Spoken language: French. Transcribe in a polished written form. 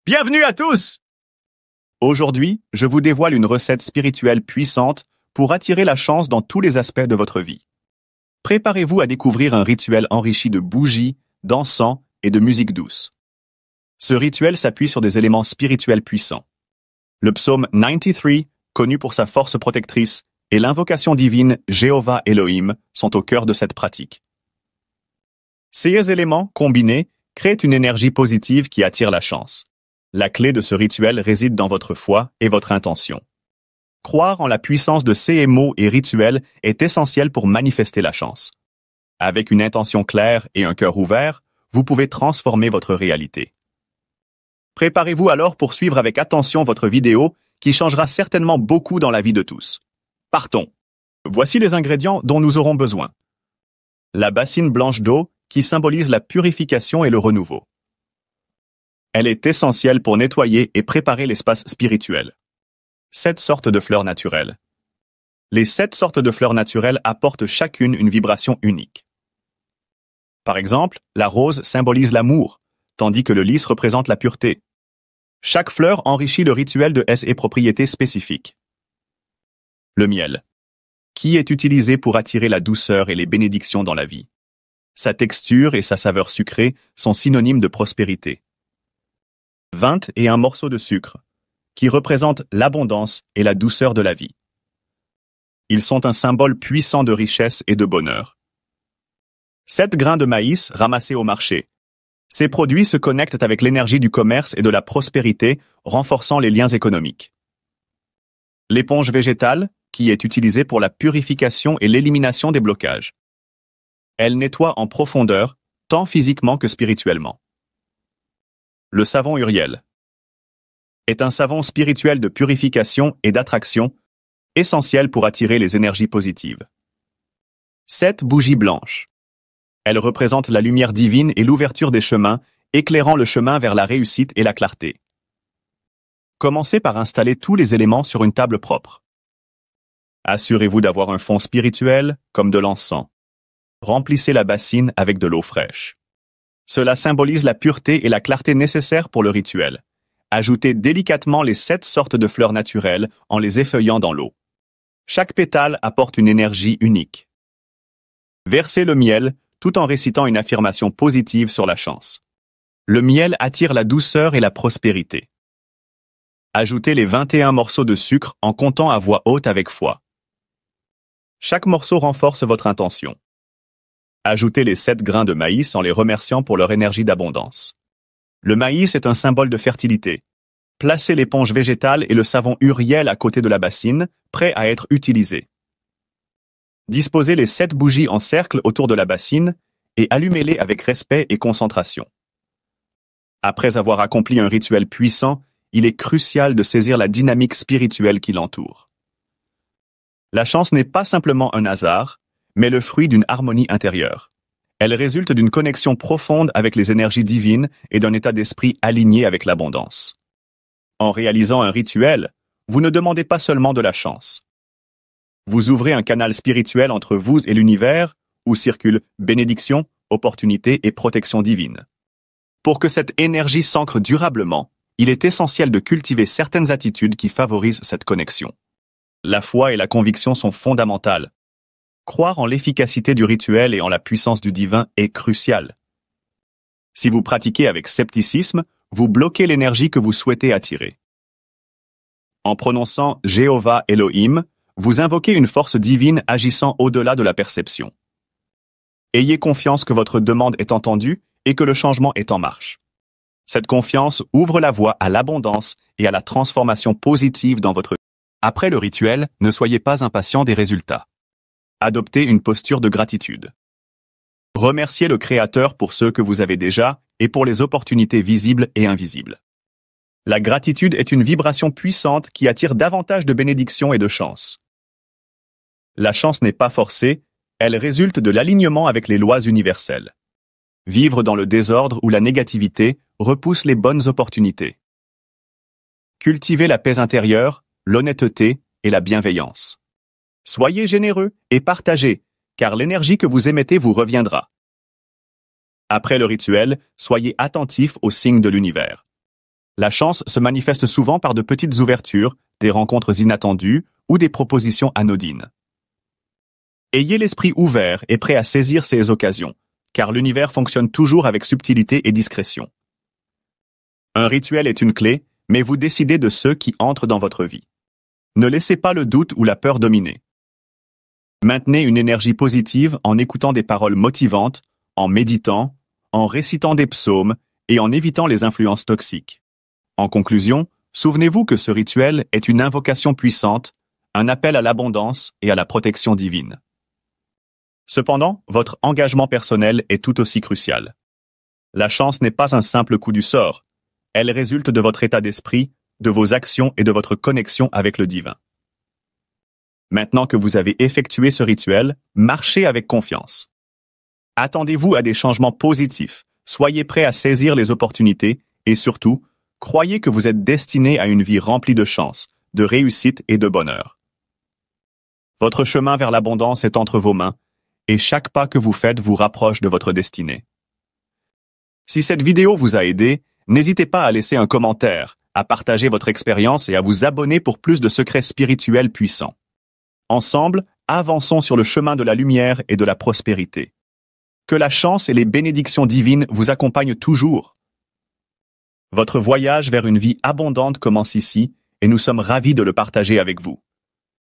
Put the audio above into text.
Bienvenue à tous! Aujourd'hui, je vous dévoile une recette spirituelle puissante pour attirer la chance dans tous les aspects de votre vie. Préparez-vous à découvrir un rituel enrichi de bougies, d'encens et de musique douce. Ce rituel s'appuie sur des éléments spirituels puissants. Le psaume 93, connu pour sa force protectrice, et l'invocation divine Jéhovah Elohim sont au cœur de cette pratique. Ces éléments, combinés, créent une énergie positive qui attire la chance. La clé de ce rituel réside dans votre foi et votre intention. Croire en la puissance de ces mots et rituels est essentiel pour manifester la chance. Avec une intention claire et un cœur ouvert, vous pouvez transformer votre réalité. Préparez-vous alors pour suivre avec attention votre vidéo qui changera certainement beaucoup dans la vie de tous. Partons. Voici les ingrédients dont nous aurons besoin. La bassine blanche d'eau qui symbolise la purification et le renouveau. Elle est essentielle pour nettoyer et préparer l'espace spirituel. 7 sortes de fleurs naturelles. Les 7 sortes de fleurs naturelles apportent chacune une vibration unique. Par exemple, la rose symbolise l'amour, tandis que le lys représente la pureté. Chaque fleur enrichit le rituel de ses propriétés spécifiques. Le miel, qui est utilisé pour attirer la douceur et les bénédictions dans la vie. Sa texture et sa saveur sucrée sont synonymes de prospérité. 21 morceaux de sucre, qui représentent l'abondance et la douceur de la vie. Ils sont un symbole puissant de richesse et de bonheur. 7 grains de maïs ramassés au marché. Ces produits se connectent avec l'énergie du commerce et de la prospérité, renforçant les liens économiques. L'éponge végétale, qui est utilisée pour la purification et l'élimination des blocages. Elle nettoie en profondeur, tant physiquement que spirituellement. Le savon Uriel est un savon spirituel de purification et d'attraction, essentiel pour attirer les énergies positives. 7 bougies blanches. Elles représentent la lumière divine et l'ouverture des chemins, éclairant le chemin vers la réussite et la clarté. Commencez par installer tous les éléments sur une table propre. Assurez-vous d'avoir un fond spirituel, comme de l'encens. Remplissez la bassine avec de l'eau fraîche. Cela symbolise la pureté et la clarté nécessaires pour le rituel. Ajoutez délicatement les 7 sortes de fleurs naturelles en les effeuillant dans l'eau. Chaque pétale apporte une énergie unique. Versez le miel tout en récitant une affirmation positive sur la chance. Le miel attire la douceur et la prospérité. Ajoutez les 21 morceaux de sucre en comptant à voix haute avec foi. Chaque morceau renforce votre intention. Ajoutez les 7 grains de maïs en les remerciant pour leur énergie d'abondance. Le maïs est un symbole de fertilité. Placez l'éponge végétale et le savon Uriel à côté de la bassine, prêts à être utilisés. Disposez les 7 bougies en cercle autour de la bassine et allumez-les avec respect et concentration. Après avoir accompli un rituel puissant, il est crucial de saisir la dynamique spirituelle qui l'entoure. La chance n'est pas simplement un hasard, mais le fruit d'une harmonie intérieure. Elle résulte d'une connexion profonde avec les énergies divines et d'un état d'esprit aligné avec l'abondance. En réalisant un rituel, vous ne demandez pas seulement de la chance. Vous ouvrez un canal spirituel entre vous et l'univers, où circulent bénédiction, opportunité et protection divine. Pour que cette énergie s'ancre durablement, il est essentiel de cultiver certaines attitudes qui favorisent cette connexion. La foi et la conviction sont fondamentales. Croire en l'efficacité du rituel et en la puissance du divin est crucial. Si vous pratiquez avec scepticisme, vous bloquez l'énergie que vous souhaitez attirer. En prononçant Jéhovah Elohim, vous invoquez une force divine agissant au-delà de la perception. Ayez confiance que votre demande est entendue et que le changement est en marche. Cette confiance ouvre la voie à l'abondance et à la transformation positive dans votre vie. Après le rituel, ne soyez pas impatient des résultats. Adoptez une posture de gratitude. Remerciez le Créateur pour ceux que vous avez déjà et pour les opportunités visibles et invisibles. La gratitude est une vibration puissante qui attire davantage de bénédictions et de chance. La chance n'est pas forcée, elle résulte de l'alignement avec les lois universelles. Vivre dans le désordre ou la négativité repousse les bonnes opportunités. Cultivez la paix intérieure, l'honnêteté et la bienveillance. Soyez généreux et partagez, car l'énergie que vous émettez vous reviendra. Après le rituel, soyez attentif aux signes de l'univers. La chance se manifeste souvent par de petites ouvertures, des rencontres inattendues ou des propositions anodines. Ayez l'esprit ouvert et prêt à saisir ces occasions, car l'univers fonctionne toujours avec subtilité et discrétion. Un rituel est une clé, mais vous décidez de ceux qui entrent dans votre vie. Ne laissez pas le doute ou la peur dominer. Maintenez une énergie positive en écoutant des paroles motivantes, en méditant, en récitant des psaumes et en évitant les influences toxiques. En conclusion, souvenez-vous que ce rituel est une invocation puissante, un appel à l'abondance et à la protection divine. Cependant, votre engagement personnel est tout aussi crucial. La chance n'est pas un simple coup du sort. Elle résulte de votre état d'esprit, de vos actions et de votre connexion avec le divin. Maintenant que vous avez effectué ce rituel, marchez avec confiance. Attendez-vous à des changements positifs, soyez prêts à saisir les opportunités et surtout, croyez que vous êtes destiné à une vie remplie de chance, de réussite et de bonheur. Votre chemin vers l'abondance est entre vos mains et chaque pas que vous faites vous rapproche de votre destinée. Si cette vidéo vous a aidé, n'hésitez pas à laisser un commentaire, à partager votre expérience et à vous abonner pour plus de secrets spirituels puissants. Ensemble, avançons sur le chemin de la lumière et de la prospérité. Que la chance et les bénédictions divines vous accompagnent toujours. Votre voyage vers une vie abondante commence ici et nous sommes ravis de le partager avec vous.